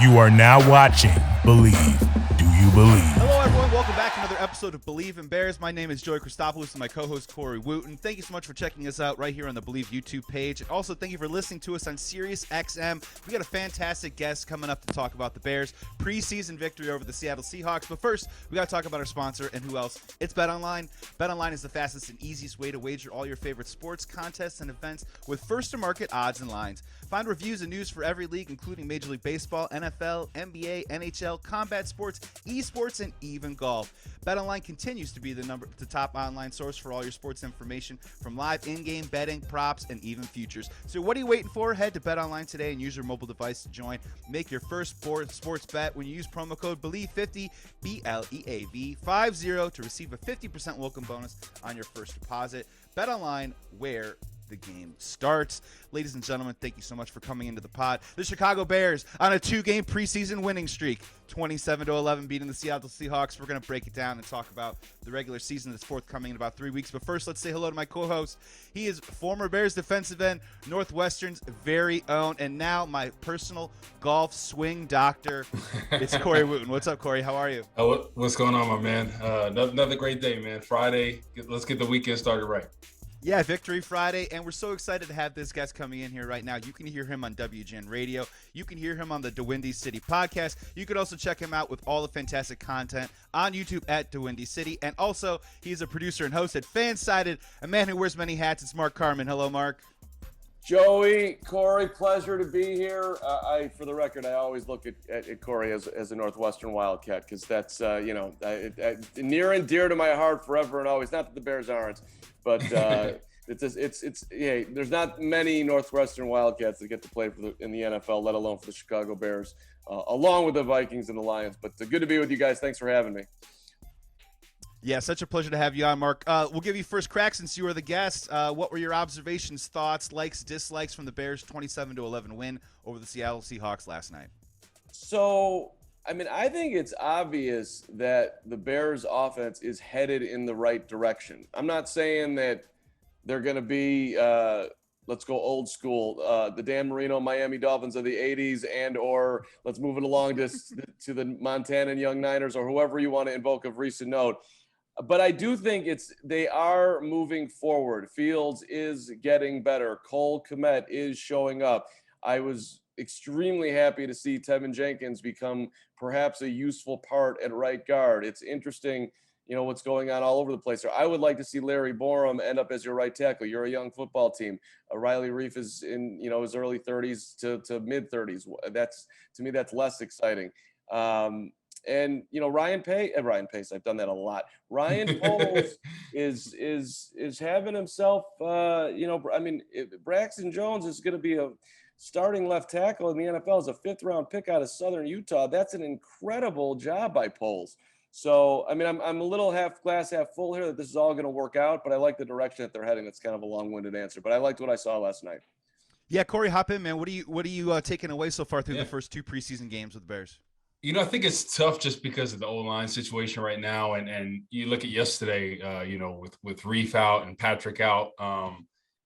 You are now watching Believe. Do you believe? Hello, everyone. Welcome back to another episode of Believe in Bears. My name is Joey Christopoulos and my co-host Corey Wootton. Thank you so much for checking us out right here on the Believe YouTube page. And also, thank you for listening to us on Sirius XM. We got a fantastic guest coming up to talk about the Bears' preseason victory over the Seattle Seahawks. But first, we got to talk about our sponsor and who else? It's BetOnline. BetOnline is the fastest and easiest way to wager all your favorite sports, contests, and events with first-to-market odds and lines. Find reviews and news for every league, including Major League Baseball, NFL, NBA, NHL, combat sports, esports, and even golf. BetOnline continues to be the top online source for all your sports information, from live in-game betting, props, and even futures. So what are you waiting for? Head to BetOnline today and use your mobile device to join. Make your first sports bet when you use promo code BELIEVE50, BLEAV50, to receive a 50% welcome bonus on your first deposit. BetOnline, where the game starts. Ladies and gentlemen, thank you so much for coming into the pod. The Chicago Bears on a 2-game preseason winning streak, 27-11, beating the Seattle Seahawks. We're going to break it down and talk about the regular season that's forthcoming in about 3 weeks. But first, let's say hello to my co-host. He is former Bears defensive end, Northwestern's very own, and now my personal golf swing doctor. It's Corey Wootton. What's up, Corey? How are you? What's going on, my man? Another great day, man. Friday. Let's get the weekend started right. Yeah, Victory Friday, and we're so excited to have this guest coming in here right now. You can hear him on WGN Radio. You can hear him on the DeWindy City podcast. You can also check him out with all the fantastic content on YouTube at DeWindy City. And also, he's a producer and host at Fansided, a man who wears many hats. It's Mark Carman. Hello, Mark. Joey, Corey, pleasure to be here. For the record, I always look at Corey as a Northwestern Wildcat because that's, near and dear to my heart forever and always. Not that the Bears aren't, but there's not many Northwestern Wildcats that get to play in the NFL, let alone for the Chicago Bears, along with the Vikings and the Lions. But good to be with you guys. Thanks for having me. Yeah, such a pleasure to have you on, Mark. We'll give you first crack since you were the guest. What were your observations, thoughts, likes, dislikes from the Bears' 27-11 win over the Seattle Seahawks last night? So, I think it's obvious that the Bears' offense is headed in the right direction. I'm not saying that they're going to be, let's go old school, the Dan Marino Miami Dolphins of the 80s or let's move it along to the Montana Young Niners or whoever you want to invoke of recent note. But I do think they are moving forward. Fields is getting better. Cole Kmet is showing up. I was extremely happy to see Tevin Jenkins become perhaps a useful part at right guard. It's interesting, what's going on all over the place. I would like to see Larry Borum end up as your right tackle. You're a young football team. Riley Reif is in, his early 30s to mid 30s. To me, that's less exciting. And Ryan Pace, I've done that a lot. Ryan Poles is having himself, Braxton Jones is going to be a starting left tackle in the NFL as a 5th-round pick out of Southern Utah. That's an incredible job by Poles. So, I'm a little half glass, half full here that this is all going to work out, but I like the direction that they're heading. It's kind of a long-winded answer, but I liked what I saw last night. Yeah, Corey, hop in, man. What are you taking away so far through the first 2 preseason games with the Bears? I think it's tough just because of the O-line situation right now. And you look at yesterday, with Reef out and Patrick out,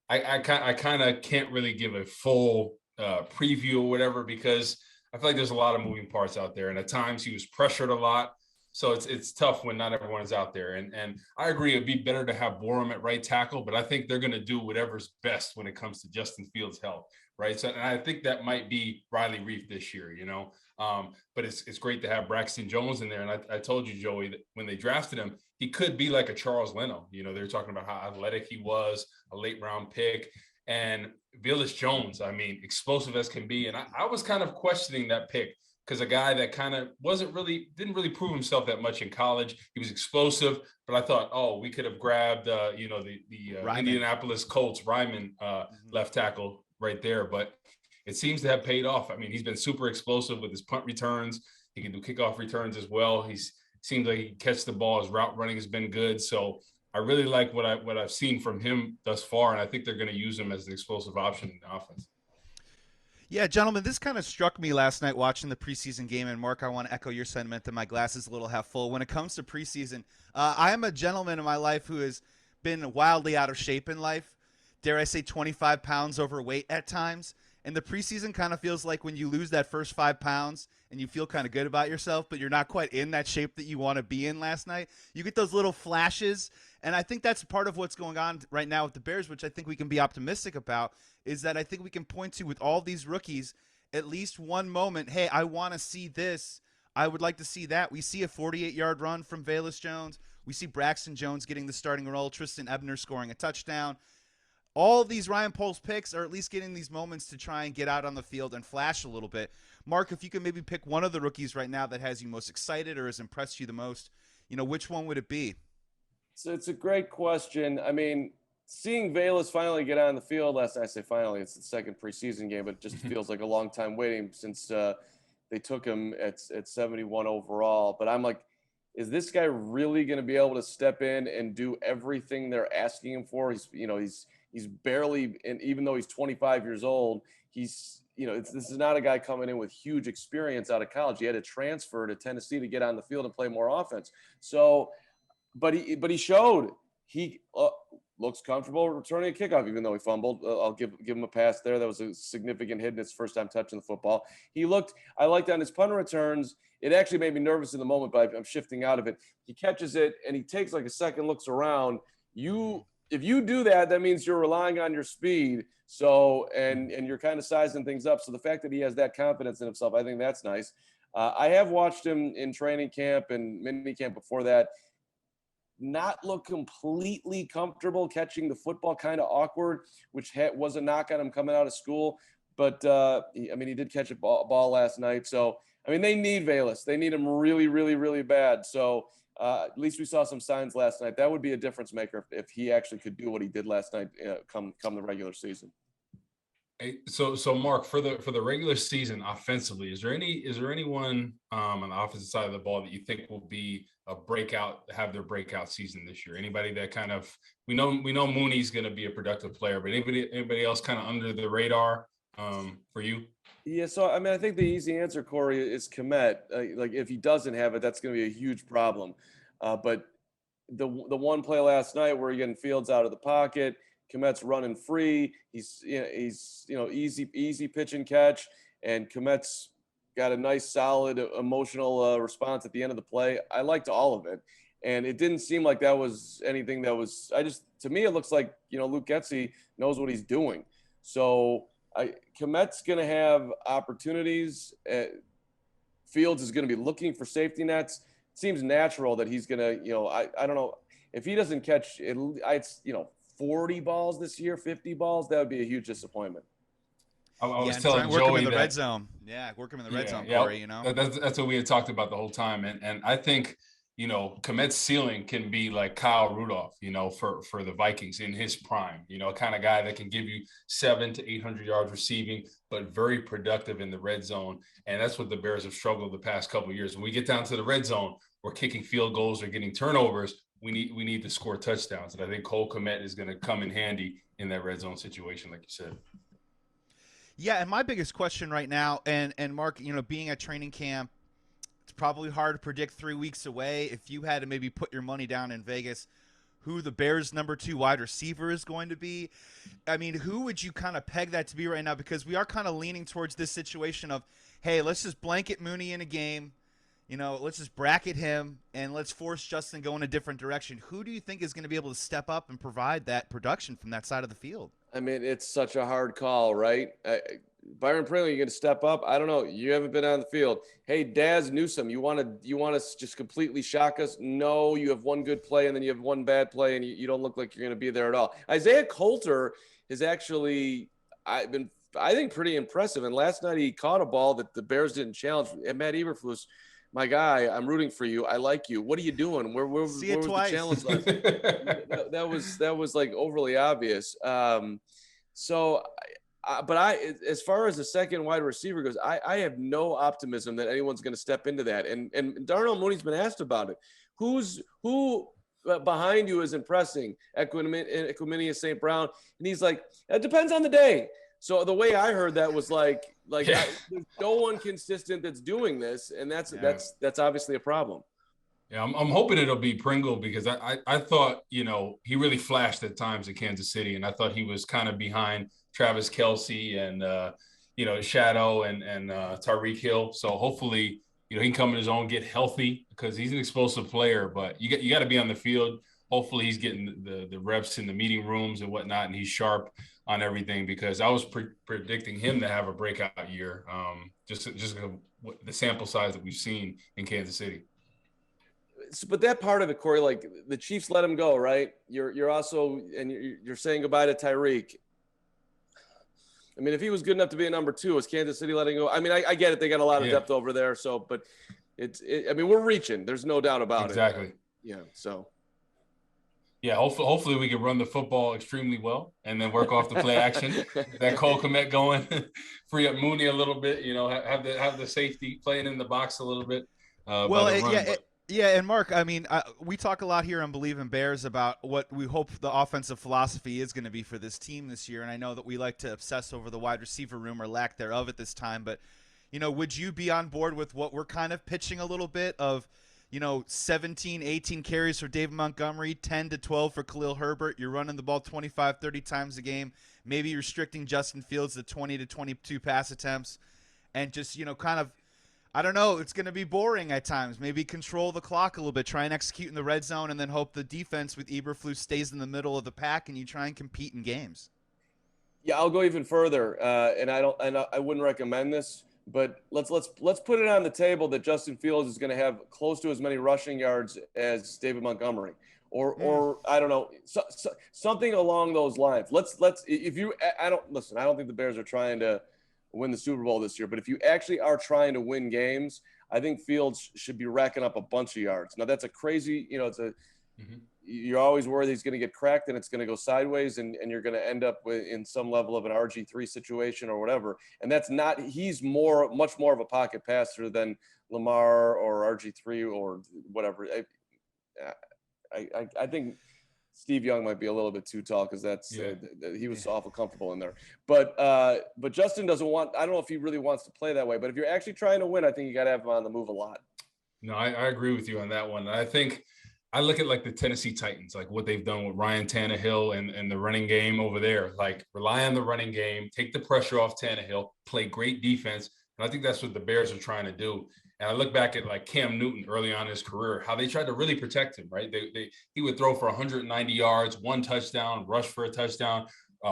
I kind of can't really give a full preview or whatever because I feel like there's a lot of moving parts out there. And at times he was pressured a lot. So it's tough when not everyone is out there. And I agree it'd be better to have Borum at right tackle, but I think they're going to do whatever's best when it comes to Justin Fields' health, right? So and I think that might be Riley Reif this year, but it's great to have Braxton Jones in there. And I told you, Joey, that when they drafted him, he could be like a Charles Leno. They were talking about how athletic he was, a late round pick. And Velus Jones, explosive as can be. And I was kind of questioning that pick because a guy that kind of didn't really prove himself that much in college. He was explosive, but I thought, we could have grabbed, the Indianapolis Colts Ryman left tackle right there. But it seems to have paid off. He's been super explosive with his punt returns. He can do kickoff returns as well. Seems like he catches the ball. His route running has been good. So I really like what I've seen from him thus far, and I think they're going to use him as an explosive option in the offense. Yeah, gentlemen, this kind of struck me last night watching the preseason game. And, Mark, I want to echo your sentiment that my glass is a little half full. When it comes to preseason, I am a gentleman in my life who has been wildly out of shape in life. Dare I say 25 pounds overweight at times. And the preseason kind of feels like when you lose that first 5 pounds and you feel kind of good about yourself, but you're not quite in that shape that you want to be in last night. You get those little flashes. And I think that's part of what's going on right now with the Bears, which I think we can be optimistic about, is that I think we can point to with all these rookies at least one moment. Hey, I want to see this. I would like to see that. We see a 48-yard run from Velus Jones. We see Braxton Jones getting the starting role. Tristan Ebner scoring a touchdown. All of these Ryan Poles picks are at least getting these moments to try and get out on the field and flash a little bit. Mark, if you could maybe pick one of the rookies right now that has you most excited or has impressed you the most, which one would it be? So it's a great question. I mean, seeing Velus finally get on the field last night, I say finally, it's the second preseason game, but it just feels like a long time waiting since they took him at 71 overall. But I'm like, is this guy really going to be able to step in and do everything they're asking him for? He's barely, and even though he's 25 years old, this is not a guy coming in with huge experience out of college. He had to transfer to Tennessee to get on the field and play more offense. So, but he showed he looks comfortable returning a kickoff, even though he fumbled. I'll give him a pass there. That was a significant hit in his first time touching the football. I liked on his punt returns. It actually made me nervous in the moment, but I'm shifting out of it. He catches it and he takes like a second, looks around. If you do that, that means you're relying on your speed. So, and you're kind of sizing things up. So the fact that he has that confidence in himself, I think that's nice. I have watched him in training camp and mini camp before that. Not look completely comfortable catching the football, kind of awkward, which was a knock on him coming out of school. But, he did catch a ball last night. So, they need Velus. They need him really, really, really bad. So, at least we saw some signs last night. That would be a difference maker if he actually could do what he did last night come the regular season. Hey, so Mark, for the regular season offensively, is there anyone on the offensive side of the ball that you think will be have their breakout season this year? Anybody that kind of we know Mooney's going to be a productive player, but anybody else kind of under the radar for you? Yeah, so I think the easy answer, Corey, is Kmet. Like if he doesn't have it, that's going to be a huge problem. But the one play last night where he getting Fields out of the pocket, Kmet's running free. He's easy pitch and catch, and Kmet's got a nice, solid, emotional response at the end of the play. I liked all of it, and it didn't seem like that was anything that was. To me, it looks like Luke Getsy knows what he's doing. So Kmet's going to have opportunities. Fields is going to be looking for safety nets. It seems natural that he's going to. I don't know if he doesn't catch it. 40 balls this year, 50 balls, that would be a huge disappointment. I was telling Joey work him in the that, red zone. Yeah, work him in the red zone, yeah, Corey, That's what we had talked about the whole time. And I think, Kmet's ceiling can be like Kyle Rudolph, for the Vikings in his prime, a kind of guy that can give you 700 to 800 yards receiving, but very productive in the red zone. And that's what the Bears have struggled the past couple of years. When we get down to the red zone, we're kicking field goals or getting turnovers. We need to score touchdowns. And I think Cole Kmet is going to come in handy in that red zone situation, like you said. Yeah, and my biggest question right now, and Mark, being at training camp, it's probably hard to predict 3 weeks away. If you had to maybe put your money down in Vegas, who the Bears' number 2 wide receiver is going to be, who would you kind of peg that to be right now? Because we are kind of leaning towards this situation of, hey, let's just blanket Mooney in a game. Let's just bracket him and let's force Justin go in a different direction. Who do you think is going to be able to step up and provide that production from that side of the field? It's such a hard call, right? Byron Pringle, you're going to step up? I don't know. You haven't been on the field. Hey, Daz Newsome, you want to just completely shock us? No, you have one good play and then you have one bad play and you don't look like you're going to be there at all. Isaiah Coulter is actually I think pretty impressive. And last night he caught a ball that the Bears didn't challenge. And Matt Eberflus, my guy, I'm rooting for you. I like you. What are you doing? Where was the challenge last? that was like overly obvious. As far as the second wide receiver goes, I have no optimism that anyone's going to step into that. And Darnell Mooney's been asked about it. Who behind you is impressing? Equiminius St. Brown, and he's like, it depends on the day. So the way I heard that was like there's no one consistent that's doing this, and that's obviously a problem. Yeah, I'm hoping it'll be Pringle because I thought, he really flashed at times in Kansas City, and I thought he was kind of behind Travis Kelce and Shadow and Tyreek Hill. So hopefully, he can come in his own, get healthy, because he's an explosive player. But you got to be on the field. Hopefully, he's getting the reps in the meeting rooms and whatnot, and he's sharp on everything, because I was predicting him to have a breakout year. Just the sample size that we've seen in Kansas City. But that part of it, Corey, like the Chiefs let him go, right? You're also, and you're saying goodbye to Tyreek. I mean, if he was good enough to be a number 2, was Kansas City letting go? I mean, I get it. They got a lot of depth over there. So, but I mean, we're reaching. There's no doubt about it. Exactly. Yeah. So. Yeah, hopefully we can run the football extremely well and then work off the play action. That Cole Kmet going, free up Mooney a little bit. Have the safety playing in the box a little bit. Yeah, and Mark, I mean, we talk a lot here on Believe in Bears about what we hope the offensive philosophy is going to be for this team this year, and I know that we like to obsess over the wide receiver room or lack thereof at this time, but, would you be on board with what we're kind of pitching a little bit of, 17, 18 carries for David Montgomery, 10 to 12 for Khalil Herbert. You're running the ball 25, 30 times a game, maybe restricting Justin Fields to 20 to 22 pass attempts, and just, kind of, I don't know, it's going to be boring at times. Maybe control the clock a little bit, try and execute in the red zone, and then hope the defense with Eberflus stays in the middle of the pack and you try and compete in games. Yeah, I'll go even further, and I wouldn't recommend this, but let's put it on the table that Justin Fields is going to have close to as many rushing yards as David Montgomery, or I don't know, something along those lines. I don't think the Bears are trying to win the Super Bowl this year, but if you actually are trying to win games, I think Fields should be racking up a bunch of yards. Now that's a crazy, you're always worried he's going to get cracked and it's going to go sideways and you're going to end up in some level of an RG3 situation or whatever. And he's much more of a pocket passer than Lamar or RG3 or whatever. I think Steve Young might be a little bit too tall because he was awful comfortable in there. But Justin doesn't want – I don't know if he really wants to play that way. But if you're actually trying to win, I think you got to have him on the move a lot. No, I agree with you on that one. I think I look at like the Tennessee Titans, like what they've done with Ryan Tannehill and the running game over there. Like rely on the running game, take the pressure off Tannehill, play great defense. And I think that's what the Bears are trying to do. And I look back at like Cam Newton early on in his career, how they tried to really protect him, right? He would throw for 190 yards, 1 touchdown, rush for a touchdown,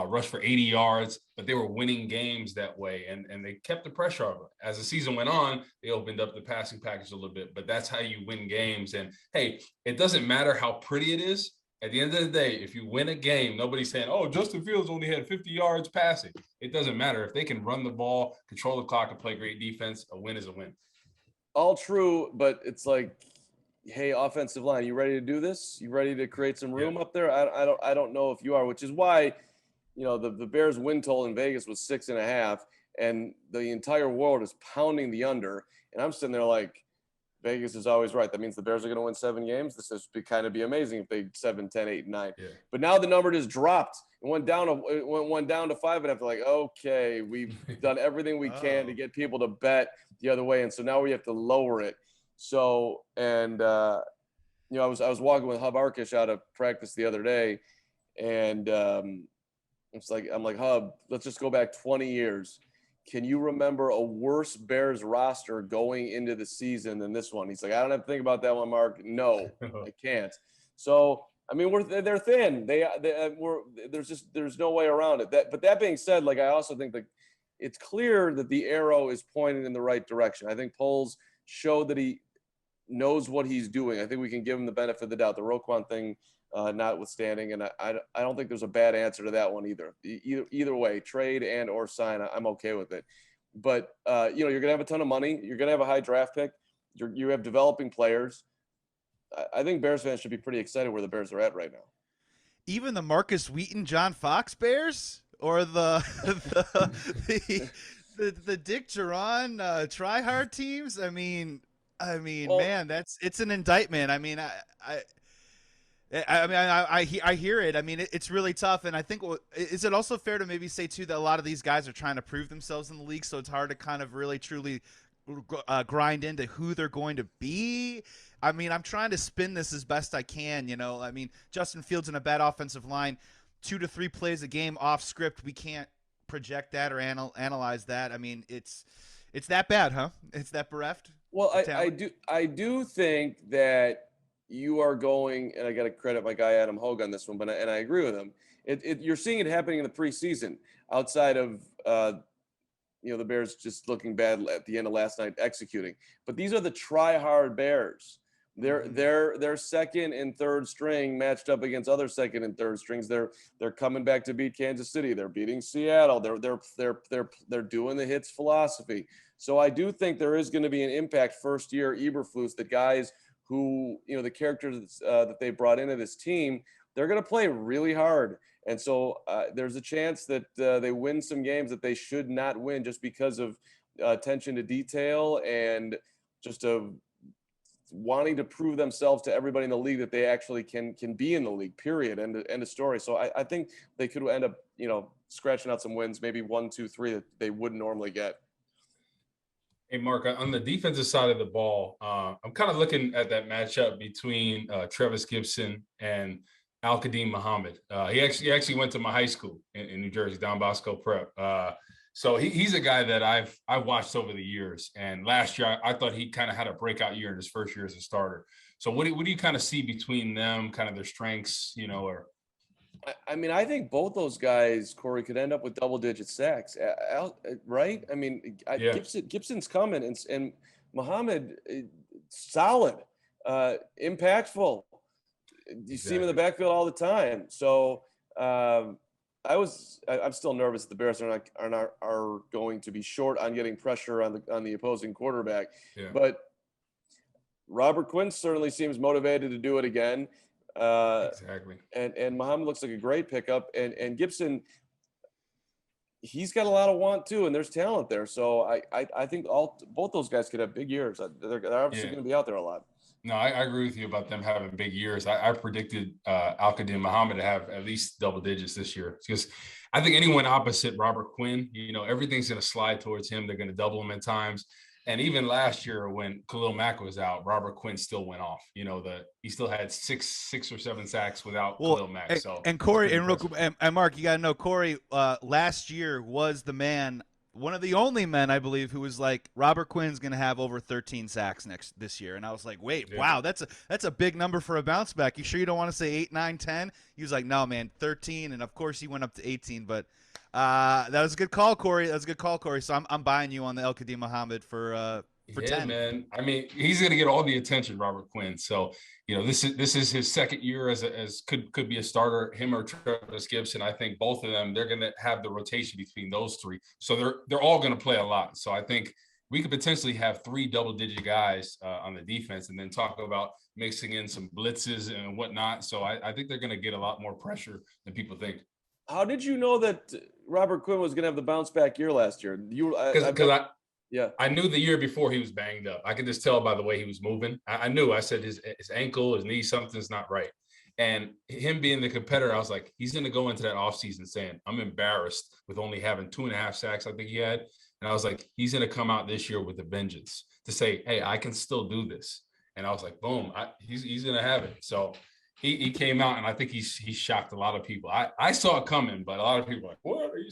rush for 80 yards, but they were winning games that way. And they kept the pressure on him. As the season went on, they opened up the passing package a little bit, but that's how you win games. And hey, it doesn't matter how pretty it is. At the end of the day, if you win a game, nobody's saying, oh, Justin Fields only had 50 yards passing. It doesn't matter. If they can run the ball, control the clock, and play great defense, a win is a win. All true, but it's like, hey, offensive line, you ready to do this? You ready to create some room up there? I don't know if you are, which is why, the Bears win total in Vegas was 6.5, and the entire world is pounding the under. And I'm sitting there like, Vegas is always right. That means the Bears are going to win 7 games. This would kind of be amazing if they 7, 10, 8, 9. Yeah. But now the number just dropped. It went down to 5, and I'm like, okay, we've done everything we can to get people to bet the other way, and so now we have to lower it. So, and I was walking with Hub Arkish out of practice the other day, and I'm like, Hub, let's just go back 20 years. Can you remember a worse Bears roster going into the season than this one? He's like, I don't have to think about that one, Mark. No, I can't. So, I mean, they're thin. There's no way around it. But that being said, like, I also think that it's clear that the arrow is pointing in the right direction. I think polls show that he knows what he's doing. I think we can give him the benefit of the doubt. The Roquan thing notwithstanding, and I don't think there's a bad answer to that one either. Either way, trade and or sign, I'm okay with it. But you're going to have a ton of money. You're going to have a high draft pick. You have developing players. I think Bears fans should be pretty excited where the Bears are at right now. Even the Marcus Wheaton, John Fox Bears, or the Dick Duran try-hard teams. I mean, man, it's an indictment. I mean, I hear it. I mean, it's really tough. And I think, is it also fair to maybe say too that a lot of these guys are trying to prove themselves in the league, so it's hard to kind of really truly grind into who they're going to be? I mean, I'm trying to spin this as best I can. I mean, Justin Fields in a bad offensive line, 2 to 3 plays a game off script. We can't project that or analyze that? I mean, it's that bad, huh? It's that bereft. Well, I do think that you are going, and I got to credit my guy Adam Hogue on this one, but I agree with him. You're seeing it happening in the preseason outside of the Bears just looking bad at the end of last night executing. But these are the try-hard Bears. They're second and third string matched up against other second and third strings. They're coming back to beat Kansas City. They're beating Seattle. They're doing the hits philosophy. So I do think there is going to be an impact first year Eberflus, the guys who, the characters that they brought into this team, they're going to play really hard. And so there's a chance that they win some games that they should not win just because of attention to detail and just wanting to prove themselves to everybody in the league that they actually can be in the league, period. End of story. So I think they could end up, scratching out some wins, maybe 1, 2, 3 that they wouldn't normally get. Hey, Mark, on the defensive side of the ball, I'm kind of looking at that matchup between Trevis Gibson and Al-Qadim Muhammad. He actually went to my high school in New Jersey, Don Bosco Prep. So he's a guy that I've watched over the years. And last year, I thought he kind of had a breakout year in his first year as a starter. So what do you kind of see between them, kind of their strengths, or? I mean, I think both those guys, Corey, could end up with double-digit sacks, right? I mean, yeah. Gibson's coming, and Muhammad, solid, impactful. You see him in the backfield all the time. So I'm still nervous that the Bears are going to be short on getting pressure on the opposing quarterback. Yeah. But Robert Quinn certainly seems motivated to do it again. Exactly. And Muhammad looks like a great pickup, and Gibson, he's got a lot of want too, and there's talent there. So I think both those guys could have big years. They're obviously going to be out there a lot. No, I agree with you about them having big years. I predicted Al-Qadim Muhammad to have at least double digits this year, because I think anyone opposite Robert Quinn, everything's going to slide towards him. They're going to double him at times. And even last year when Khalil Mack was out, Robert Quinn still went off. He still had six or seven sacks without Khalil Mack. And Corey and Mark, you got to know, Corey last year was the man, one of the only men, I believe, who was like, Robert Quinn's going to have over 13 sacks this year. And I was like, wait, wow, that's a big number for a bounce back. You sure you don't want to say 8, 9, 10? He was like, no, man, 13. And of course he went up to 18, but that was a good call, Corey. That was a good call, Corey. So I'm buying you on the Al-Qadim Muhammad for 10. Man. I mean, he's going to get all the attention, Robert Quinn. So, this is his second year as could be a starter, him or Travis Gibson. I think both of them, they're going to have the rotation between those three. So they're all going to play a lot. So I think we could potentially have 3 double-digit guys on the defense, and then talk about mixing in some blitzes and whatnot. So I think they're going to get a lot more pressure than people think. How did you know that Robert Quinn was going to have the bounce back year last year? I knew the year before he was banged up. I could just tell by the way he was moving. I knew. I said his ankle, his knee, something's not right. And him being the competitor, I was like, he's going to go into that offseason saying, I'm embarrassed with only having 2.5 sacks I think he had. And I was like, he's going to come out this year with a vengeance to say, hey, I can still do this. And I was like, boom, he's going to have it. So he came out, and I think he shocked a lot of people. I saw it coming, but a lot of people were like, what are you?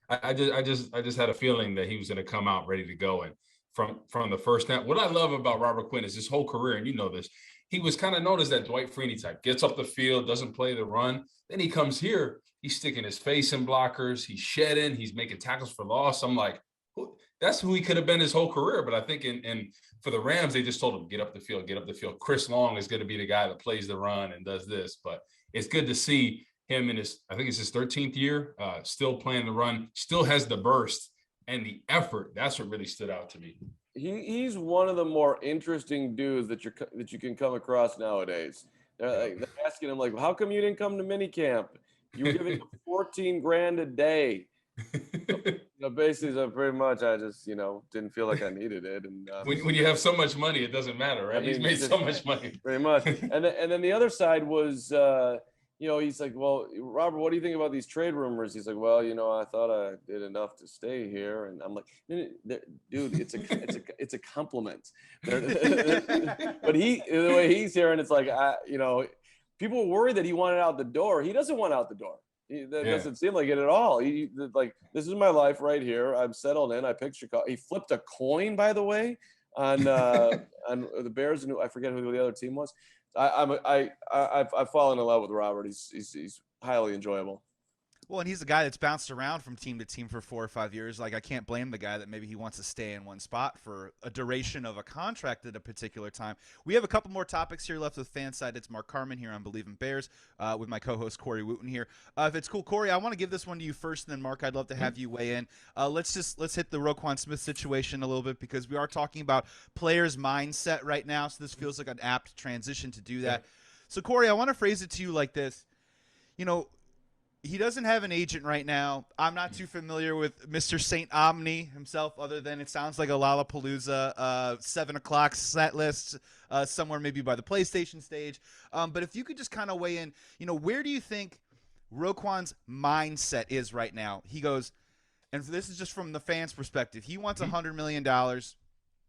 I just had a feeling that he was going to come out ready to go. And from the first snap, what I love about Robert Quinn is his whole career, and this, he was kind of known as that Dwight Freeney type, gets up the field, doesn't play the run. Then he comes here, he's sticking his face in blockers, he's shedding, he's making tackles for loss. I'm like, that's who he could have been his whole career. But I think for the Rams, they just told him, get up the field. Chris Long is going to be the guy that plays the run and does this. But it's good to see him in I think it's his 13th year, still playing the run, still has the burst and the effort. That's what really stood out to me. He's one of the more interesting dudes that you can come across nowadays. They're asking him, like, how come you didn't come to minicamp? You were giving him $14,000 a day. Basically, so pretty much, I just didn't feel like I needed it. And when you have so much money, it doesn't matter, right? He's made so much money. Pretty much. And then the other side was, he's like, well, Robert, what do you think about these trade rumors? He's like, well, I thought I did enough to stay here. And I'm like, dude, it's a compliment. But the way he's here, and it's like, people were worried that he wanted out the door. He doesn't want out the door. That doesn't seem like it at all. Like, this is my life right here. I'm settled in. I picked Chicago. He flipped a coin, by the way, on the Bears, and I forget who the other team was. I've fallen in love with Robert. He's highly enjoyable. Well, and he's a guy that's bounced around from team to team for 4 or 5 years. Like, I can't blame the guy that maybe he wants to stay in one spot for a duration of a contract at a particular time. We have a couple more topics here left with Fansided. It's Mark Carman here on BLEAV in Bears with my co-host Corey Wootton here. If it's cool, Corey, I want to give this one to you first, and then Mark, I'd love to have you weigh in. Let's hit the Roquan Smith situation a little bit, because we are talking about players' mindset right now, so this feels like an apt transition to do that. So, Corey, I want to phrase it to you like this. He doesn't have an agent right now. I'm not too familiar with Mr. St. Omni himself, other than it sounds like a Lollapalooza 7 o'clock set list somewhere maybe by the PlayStation stage. But if you could just kind of weigh in, where do you think Roquan's mindset is right now? He goes, and this is just from the fans' perspective, he wants $100 million.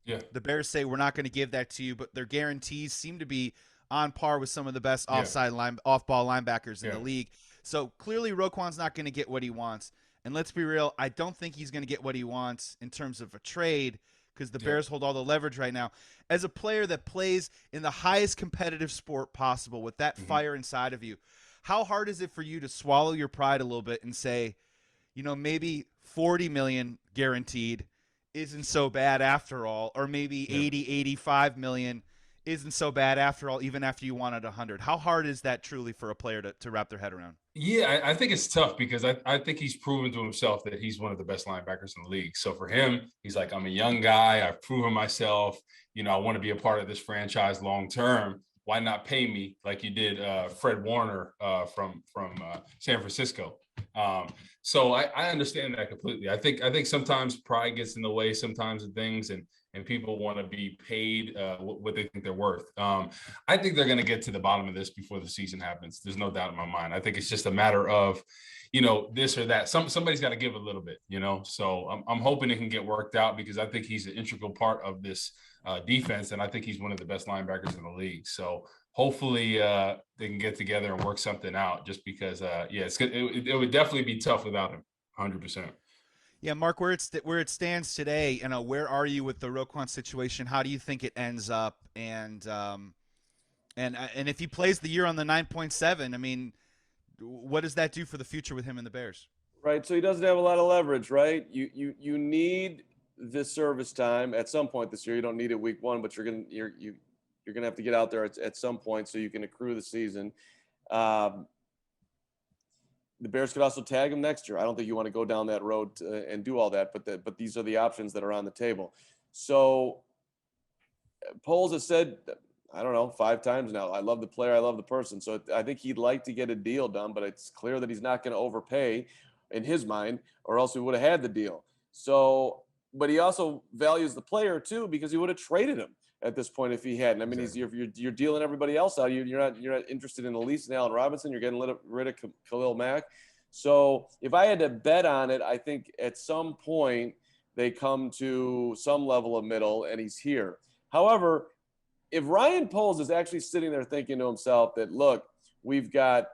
Yeah. The Bears say, we're not going to give that to you, but their guarantees seem to be on par with some of the best off-ball linebackers in the league. So clearly Roquan's not going to get what he wants. And let's be real, I don't think he's going to get what he wants in terms of a trade, because the Bears hold all the leverage right now. As a player that plays in the highest competitive sport possible with that fire inside of you, how hard is it for you to swallow your pride a little bit and say, maybe $40 million guaranteed isn't so bad after all, or maybe 80, 85 million isn't so bad after all, even after you wanted 100? How hard is that truly for a player to wrap their head around? Yeah, I think it's tough, because I think he's proven to himself that he's one of the best linebackers in the league. So for him, he's like, I'm a young guy. I've proven myself. I want to be a part of this franchise long term. Why not pay me like you did Fred Warner from San Francisco? So I understand that completely. I think sometimes pride gets in the way sometimes of things, and people want to be paid what they think they're worth. I think they're going to get to the bottom of this before the season happens. There's no doubt in my mind. I think it's just a matter of, this or that. Somebody's got to give a little bit, So I'm hoping it can get worked out, because I think he's an integral part of this defense, and I think he's one of the best linebackers in the league. So hopefully they can get together and work something out, just because, it's good. It would definitely be tough without him, 100%. Yeah, Mark, where it stands today, where are you with the Roquan situation? How do you think it ends up? And if he plays the year on the 9.7, what does that do for the future with him and the Bears? Right, so he doesn't have a lot of leverage, right? You need this service time at some point this year. You don't need it week one, but you're gonna have to get out there at some point so you can accrue the season. The Bears could also tag him next year. I don't think you want to go down that road and do all that, but these are the options that are on the table. So Poles has said, I don't know, 5 times now, I love the player, I love the person. So I think he'd like to get a deal done, but it's clear that he's not going to overpay in his mind, or else he would have had the deal. So, but he also values the player too, because he would have traded him at this point if he hadn't. You're dealing everybody else out. You're not interested in Elise and Allen Robinson. You're getting rid of Khalil Mack. So if I had to bet on it, I think at some point they come to some level of middle, and he's here. However, if Ryan Poles is actually sitting there thinking to himself that, look, we've got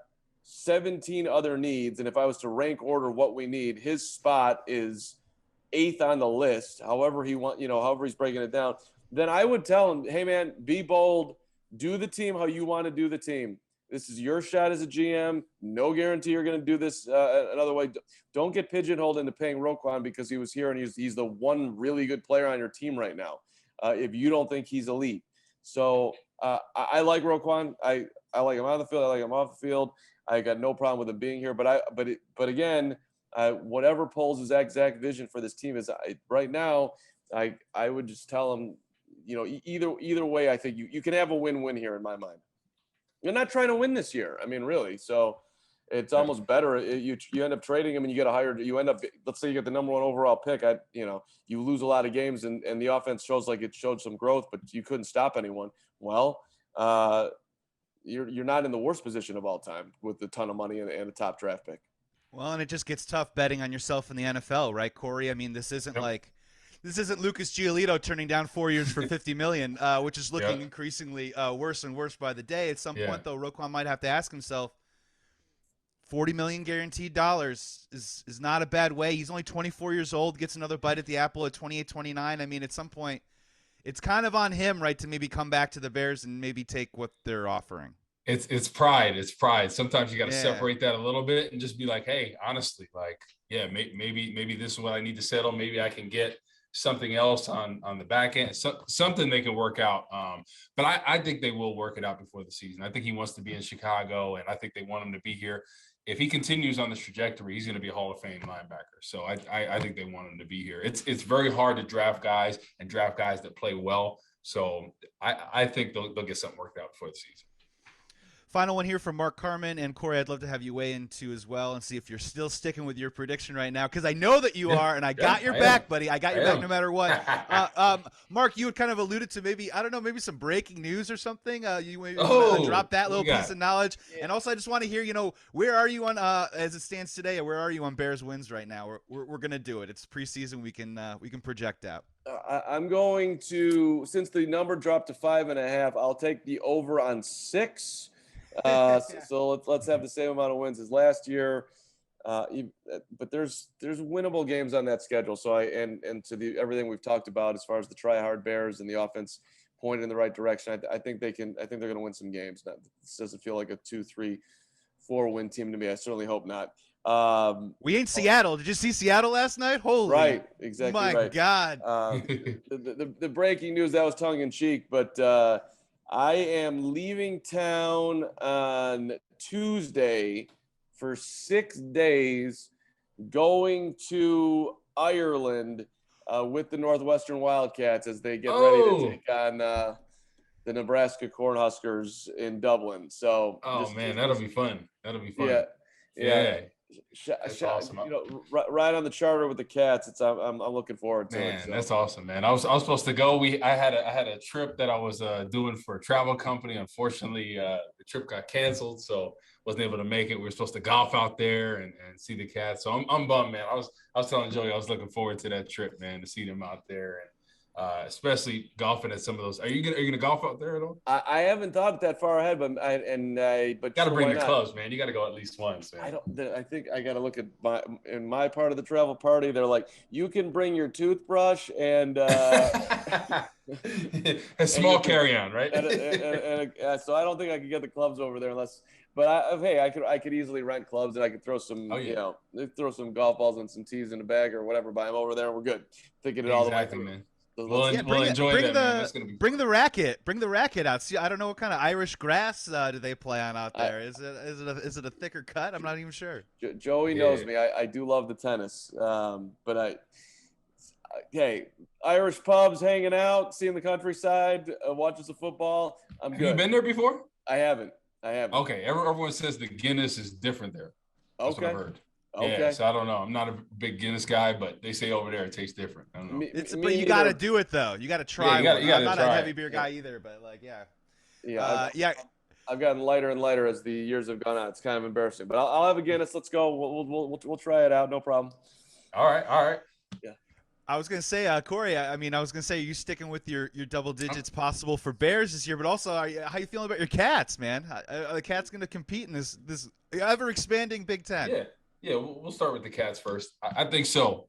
17 other needs, and if I was to rank order what we need, his spot is 8th on the list. However he's breaking it down, then I would tell him, hey, man, be bold. Do the team how you want to do the team. This is your shot as a GM. No guarantee you're going to do this another way. Don't get pigeonholed into paying Roquan because he was here and he's the one really good player on your team right now, if you don't think he's elite. So I like Roquan. I like him on the field. I like him off the field. I got no problem with him being here. But again, whatever Poles' exact vision for this team is right now, I would just tell him, either way, I think you can have a win-win here in my mind. You're not trying to win this year. Really, so it's almost better. You end up trading him and you get let's say you get the number 1 overall pick. You lose a lot of games and the offense shows like it showed some growth, but you couldn't stop anyone. Well, you're not in the worst position of all time with a ton of money and a top draft pick. Well, and it just gets tough betting on yourself in the NFL, right, Corey? This isn't Lucas Giolito turning down 4 years for $50 million, which is looking increasingly worse and worse by the day. At some point, though, Roquan might have to ask himself, $40 million guaranteed dollars is not a bad way. He's only 24 years old, gets another bite at the apple at 28, 29. I mean, at some point, it's kind of on him, right, to maybe come back to the Bears and maybe take what they're offering. It's pride. It's pride. Sometimes you got to Yeah. separate that a little bit and just be like, hey, honestly, like, yeah, maybe this is what I need to settle. Maybe I can get something else on the back end, something they can work out. But I think they will work it out before the season. I think he wants to be in Chicago, and I think they want him to be here. If he continues on this trajectory, he's going to be a Hall of Fame linebacker. So I think they want him to be here. It's very hard to draft guys that play well. So I think they'll get something worked out before the season. Final one here from Mark Carman. And Corey, I'd love to have you weigh in too as well and see if you're still sticking with your prediction right now, because I know that you are, and I got your back, buddy. I got your back no matter what. Mark, you had kind of alluded to maybe some breaking news or something. You want to drop that little piece of knowledge. Yeah. And also, I just want to hear, where are you on, as it stands today, where are you on Bears wins right now? We're going to do it. It's preseason. We can project out. I'm going to, since the number dropped to 5.5, I'll take the over on 6. So let's have the same amount of wins as last year, but there's winnable games on that schedule. So and to everything we've talked about as far as the try-hard Bears and the offense pointed in the right direction, I think they're going to win some games. This doesn't feel like a 2, 3, 4 win team to me. I certainly hope not. We ain't Seattle. Did you see Seattle last night? Holy right, exactly. My right. God. The breaking news, that was tongue in cheek, but I am leaving town on Tuesday for 6 days, going to Ireland with the Northwestern Wildcats as they get ready to take on the Nebraska Cornhuskers in Dublin. So, that'll be fun. That'll be fun. Yeah. That's awesome. Right on the charter with the Cats. I'm looking forward to it. Man, that's awesome, man. I was supposed to go. I had a trip that I was doing for a travel company. Unfortunately, the trip got canceled, so wasn't able to make it. We were supposed to golf out there and see the Cats. So I'm bummed, man. I was telling Joey I was looking forward to that trip, man, to see them out there, and especially golfing at some of those. Are you gonna golf out there at all? I haven't thought that far ahead, but gotta bring the clubs, man. You gotta go at least once, man. I think I gotta look at my part of the travel party. They're like, you can bring your toothbrush and a small carry-on, right? So I don't think I could get the clubs over there unless. But I could easily rent clubs, and I could throw some throw some golf balls and some tees in a bag or whatever. Buy them over there, and we're good. Thinking it all the way through. Man. We'll enjoy that, man. That's gonna be bring the racket. Bring the racket out. See, I don't know what kind of Irish grass do they play on out there. Is it a thicker cut? I'm not even sure. Joey knows me. I do love the tennis, but Irish pubs, hanging out, seeing the countryside, watching some football. I'm good. Have you been there before? I haven't. Okay. Everyone says the Guinness is different there. That's what I've heard. Okay. Yeah, so I don't know. I'm not a big Guinness guy, but they say over there it tastes different. I don't know. But you got to do it, though. You got to try one. I'm not a heavy beer guy either, but I've gotten lighter and lighter as the years have gone on. It's kind of embarrassing, but I'll have a Guinness. Let's go. We'll try it out. No problem. All right. Yeah. I was gonna say, Corey. I was gonna say, are you sticking with your double digits possible for Bears this year? But also, how you feeling about your Cats, man? Are the Cats gonna compete in this ever expanding Big Ten? Yeah, we'll start with the Cats first. I think so,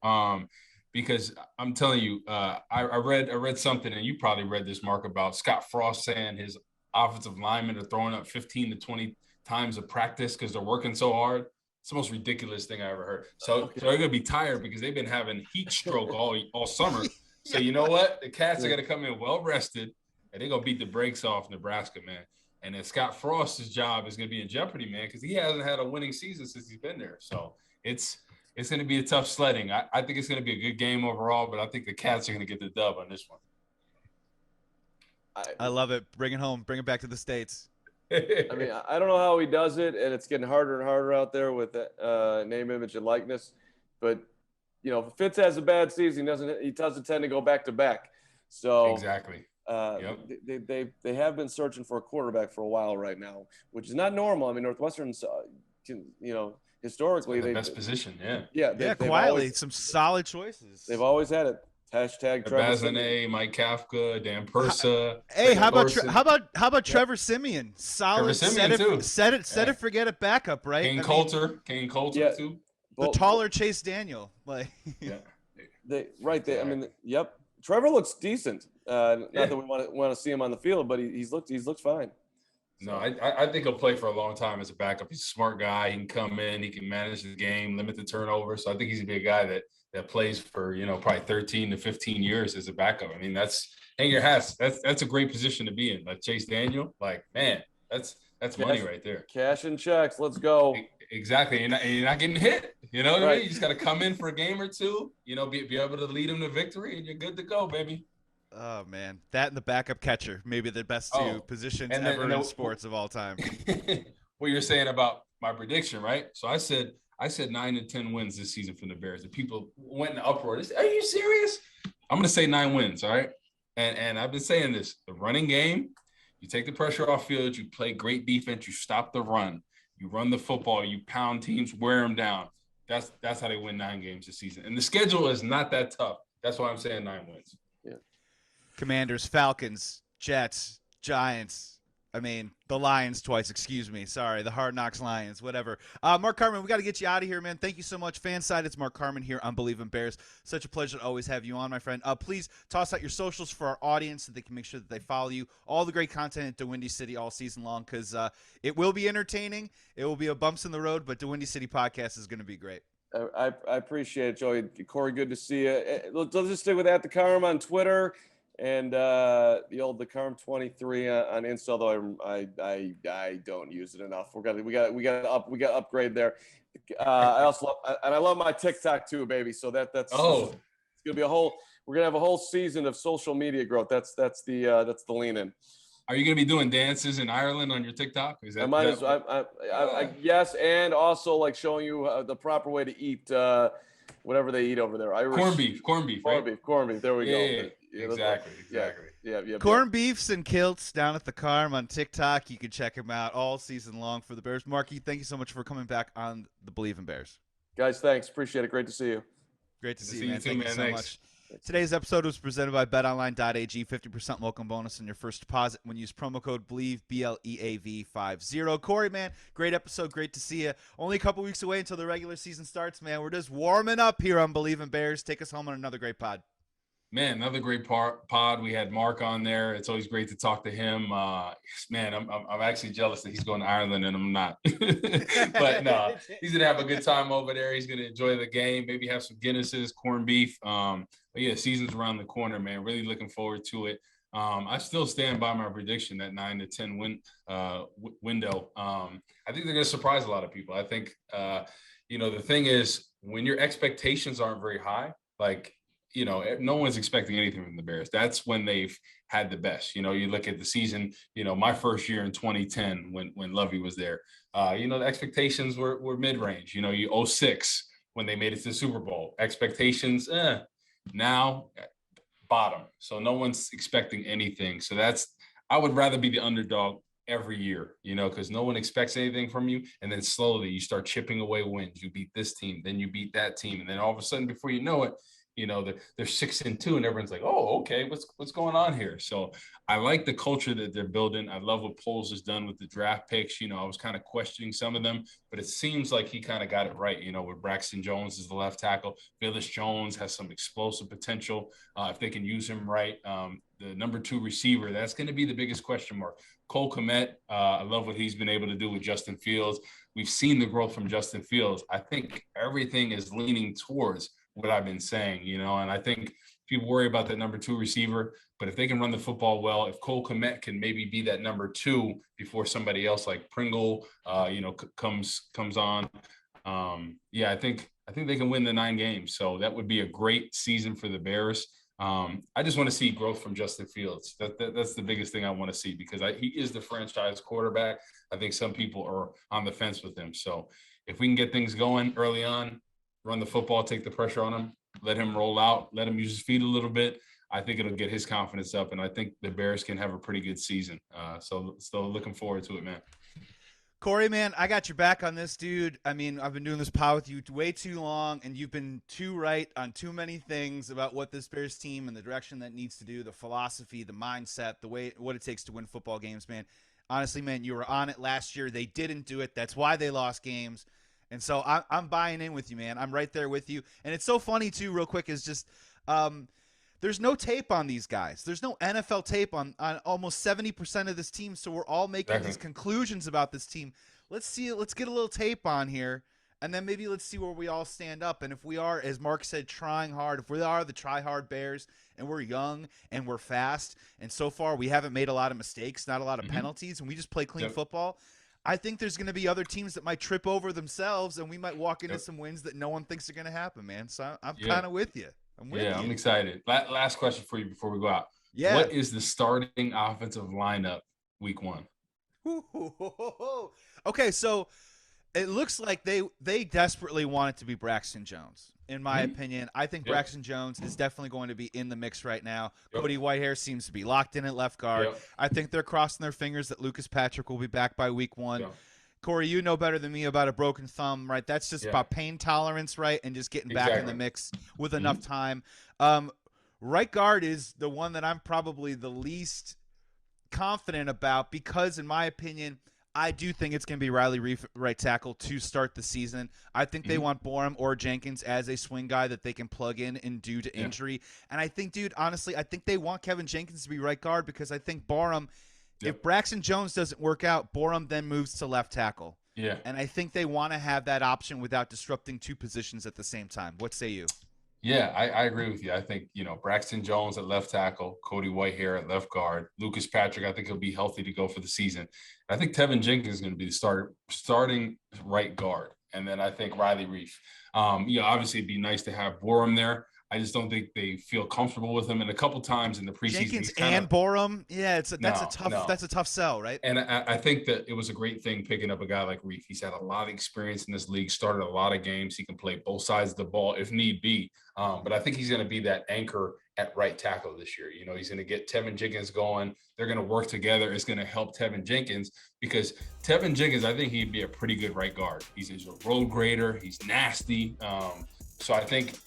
because I'm telling you, I read something, and you probably read this, Mark, about Scott Frost saying his offensive linemen are throwing up 15 to 20 times a practice because they're working so hard. It's the most ridiculous thing I ever heard. So they're gonna be tired because they've been having heat stroke all summer. So you know what? The Cats are gonna come in well rested, and they're gonna beat the brakes off Nebraska, man. And then Scott Frost's job is going to be in jeopardy, man, because he hasn't had a winning season since he's been there. So it's going to be a tough sledding. I think it's going to be a good game overall, but I think the Cats are going to get the dub on this one. I love it. Bring it home. Bring it back to the States. I mean, I don't know how he does it, and it's getting harder and harder out there with name, image, and likeness. But, if Fitz has a bad season, he doesn't tend to go back to back. So exactly. They have been searching for a quarterback for a while right now, which is not normal. I mean, Northwestern's, historically, the best position. Yeah, quietly, some solid choices. They've always had it. Hashtag Trevor Siemian. Bazane, Mike Kafka, Dan Persa. Hey, how about Thorson. how about Trevor Siemian? Solid, Trevor Siemian, too. set it, forget it, backup, right? Kane Coulter, too. The taller Chase Daniel, like Yeah. I mean, yep. Trevor looks decent. Not that we want to see him on the field, but he's looked fine. No, I think he'll play for a long time as a backup. He's a smart guy. He can come in. He can manage the game, limit the turnover. So I think he's going to be a guy that plays for, probably 13 to 15 years as a backup. I mean, hang your hats. That's a great position to be in. Like Chase Daniel, like, man, that's money right there. Cash and checks. Let's go. Exactly. And you're not getting hit. You know what I mean? You just got to come in for a game or two, be able to lead them to victory, and you're good to go, baby. Oh, man. That and the backup catcher, maybe the best two positions ever in sports of all time. What you're saying about my prediction, right? So I said 9 to 10 wins this season from the Bears. The people went in uproar. They said, are you serious? I'm going to say 9 wins, all right? And I've been saying this. The running game, you take the pressure off field, you play great defense, you stop the run, you run the football, you pound teams, wear them down. That's how they win 9 games this season. And the schedule is not that tough. That's why I'm saying 9 wins. Yeah. Commanders, Falcons, Jets, Giants. I mean, the Lions twice, excuse me. Sorry, the Hard Knocks Lions, whatever. Mark Carman, we got to get you out of here, man. Thank you so much. Fansided, it's Mark Carman here on BLEAV in Bears. Such a pleasure to always have you on, my friend. Please toss out your socials for our audience so they can make sure that they follow you. All the great content at DeWindy City all season long because it will be entertaining. It will be a bumps in the road, but DeWindy City podcast is going to be great. I appreciate it, Joey. Corey, good to see you. Let's just stick with the Carm on Twitter and the Carm 23 on Insta. Although I don't use it enough. We got to upgrade there. I love my TikTok too, baby. So that's it's gonna be we're gonna have a whole season of social media growth. That's the lean in. Are you going to be doing dances in Ireland on your TikTok? Is that, I might yes, and also like showing you the proper way to eat whatever they eat over there. Irish corned beef, right? Corned beef. There we go. Yeah, exactly. Yeah. Corned beefs and kilts down at the Carm on TikTok. You can check him out all season long for the Bears. Marky, thank you so much for coming back on the BLEAV in Bears. Guys, thanks. Appreciate it. Great to see you. Great to see you, man. Thank you so much. Thanks. Today's episode was presented by betonline.ag. 50% welcome bonus on your first deposit when you use promo code BLEAV, BLEAV50. Corey, man, great episode. Great to see you. Only a couple weeks away until the regular season starts, man. We're just warming up here on BLEAV in Bears. Take us home on another great pod. Man, another great pod. We had Mark on there. It's always great to talk to him. Man, I'm actually jealous that he's going to Ireland and I'm not. But no, he's gonna have a good time over there. He's gonna enjoy the game. Maybe have some Guinnesses, corned beef. But yeah, season's around the corner, man. Really looking forward to it. I still stand by my prediction that 9 to 10 win window. I think they're gonna surprise a lot of people. I think the thing is when your expectations aren't very high, like. No one's expecting anything from the Bears. That's when they've had the best. You look at the season, my first year in 2010 when Lovey was there, the expectations were mid-range. You 06 when they made it to the Super Bowl. Expectations, now bottom. So no one's expecting anything. So I would rather be the underdog every year, because no one expects anything from you. And then slowly you start chipping away wins. You beat this team, then you beat that team. And then all of a sudden, before you know it, they're 6-2 and everyone's like, oh, okay, what's going on here? So I like the culture that they're building. I love what Poles has done with the draft picks. I was kind of questioning some of them, but it seems like he kind of got it right, with Braxton Jones as the left tackle. Phyllis Jones has some explosive potential if they can use him right. The number 2 receiver, that's going to be the biggest question mark. Cole Kmet, I love what he's been able to do with Justin Fields. We've seen the growth from Justin Fields. I think everything is leaning towards what I've been saying, and I think people worry about that number 2 receiver, but if they can run the football well, if Cole Kmet can maybe be that number 2 before somebody else like Pringle, comes on, I think they can win the 9 games. So that would be a great season for the Bears. I just want to see growth from Justin Fields. That's the biggest thing I want to see because he is the franchise quarterback. I think some people are on the fence with him. So if we can get things going early on, run the football, take the pressure on him, let him roll out, let him use his feet a little bit, I think it'll get his confidence up, and I think the Bears can have a pretty good season. So looking forward to it, man. Corey, man, I got your back on this, dude. I mean, I've been doing this pod with you way too long, and you've been too right on too many things about what this Bears team and the direction that needs to do, the philosophy, the mindset, what it takes to win football games, man. Honestly, man, you were on it last year. They didn't do it. That's why they lost games. And so I'm buying in with you, man. I'm right there with you. And it's so funny, too, real quick, is just there's no tape on these guys. There's no NFL tape on almost 70% of this team, so we're all making these conclusions about this team. Let's get a little tape on here, and then maybe let's see where we all stand up. And if we are, as Mark said, trying hard, if we are the try-hard Bears, and we're young and we're fast, and so far we haven't made a lot of mistakes, not a lot of penalties, and we just play clean football, I think there's going to be other teams that might trip over themselves, and we might walk into some wins that no one thinks are going to happen, man. So I'm kind of with you. I'm excited. Last question for you before we go out. Yeah. What is the starting offensive lineup week 1? Okay, so it looks like they desperately want it to be Braxton Jones. In my opinion, I think Braxton Jones is definitely going to be in the mix right now. Cody Whitehair seems to be locked in at left guard. I think they're crossing their fingers that Lucas Patrick will be back by week 1. Corey, you know better than me about a broken thumb, right? That's just about pain tolerance, right? And just getting back in the mix with enough time. Right guard is the one that I'm probably the least confident about because, in my opinion, I do think it's going to be Riley Reef right tackle to start the season. I think they want Borum or Jenkins as a swing guy that they can plug in and due to injury. And I think, dude, honestly, I think they want Kevin Jenkins to be right guard because I think Borum – if Braxton Jones doesn't work out, Borum then moves to left tackle. Yeah. And I think they want to have that option without disrupting two positions at the same time. What say you? Yeah, I agree with you. I think, Braxton Jones at left tackle, Cody Whitehair at left guard, Lucas Patrick, I think he'll be healthy to go for the season. I think Tevin Jenkins is going to be the starting right guard. And then I think Riley Reef. Obviously it'd be nice to have Borum there. I just don't think they feel comfortable with him. And a couple times in the preseason, Jenkins and Borum, that's a tough sell, right? And I think that it was a great thing picking up a guy like Reef. He's had a lot of experience in this league, started a lot of games. He can play both sides of the ball if need be. But I think he's going to be that anchor at right tackle this year. He's going to get Tevin Jenkins going. They're going to work together. It's going to help Tevin Jenkins because Tevin Jenkins, I think he'd be a pretty good right guard. He's a road grader. He's nasty. So I think,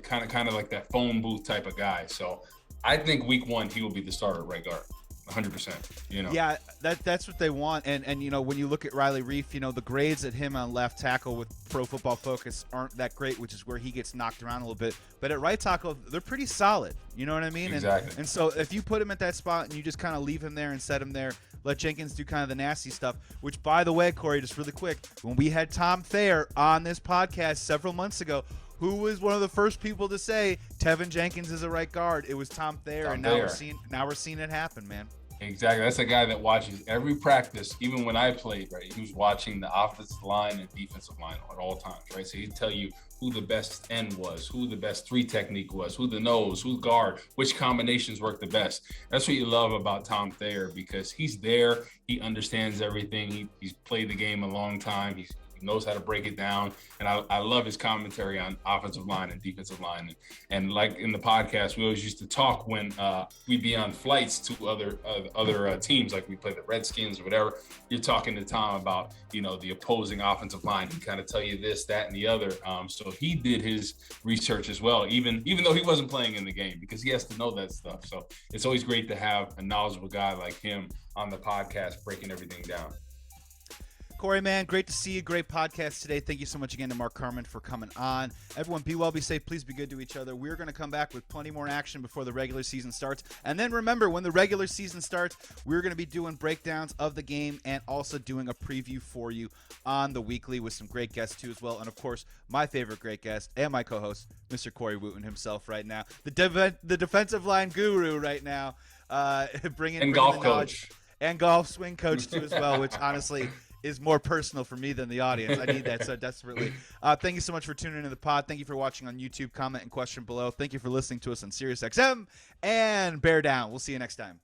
kind of like that phone booth type of guy. So I think week 1, he will be the starter right guard. 100%. Yeah, that's what they want. And when you look at Riley Reef, the grades at him on left tackle with Pro Football Focus aren't that great, which is where he gets knocked around a little bit. But at right tackle, they're pretty solid. You know what I mean? Exactly. And so if you put him at that spot and you just kind of leave him there and set him there, let Jenkins do kind of the nasty stuff, which, by the way, Corey, just really quick, when we had Tom Thayer on this podcast several months ago, who was one of the first people to say Tevin Jenkins is a right guard? It was Tom Thayer, and now we're seeing it happen, man. Exactly. That's a guy that watches every practice. Even when I played, right, he was watching the offensive line and defensive line at all times, right? So he'd tell you who the best end was, who the best 3 technique was, who the nose, who guard, which combinations work the best. That's what you love about Tom Thayer because he's there. He understands everything. He's played the game a long time. He knows how to break it down. And I love his commentary on offensive line and defensive line. And like in the podcast, we always used to talk when we'd be on flights to other teams, like we play the Redskins or whatever. You're talking to Tom about, the opposing offensive line. He kind of tell you this, that, and the other. So he did his research as well, even though he wasn't playing in the game because he has to know that stuff. So it's always great to have a knowledgeable guy like him on the podcast breaking everything down. Corey, man, great to see you. Great podcast today. Thank you so much again to Mark Carman for coming on. Everyone, be well, be safe. Please be good to each other. We're going to come back with plenty more action before the regular season starts. And then remember, when the regular season starts, we're going to be doing breakdowns of the game and also doing a preview for you on the weekly with some great guests, too, as well. And, of course, my favorite great guest and my co-host, Mr. Corey Wootton himself right now. The defensive line guru right now. bringing golf the coach. And golf swing coach, too, as well, which, honestly – is more personal for me than the audience. I need that so desperately. Thank you so much for tuning into the pod. Thank you for watching on YouTube. Comment and question below. Thank you for listening to us on SiriusXM. And bear down. We'll see you next time.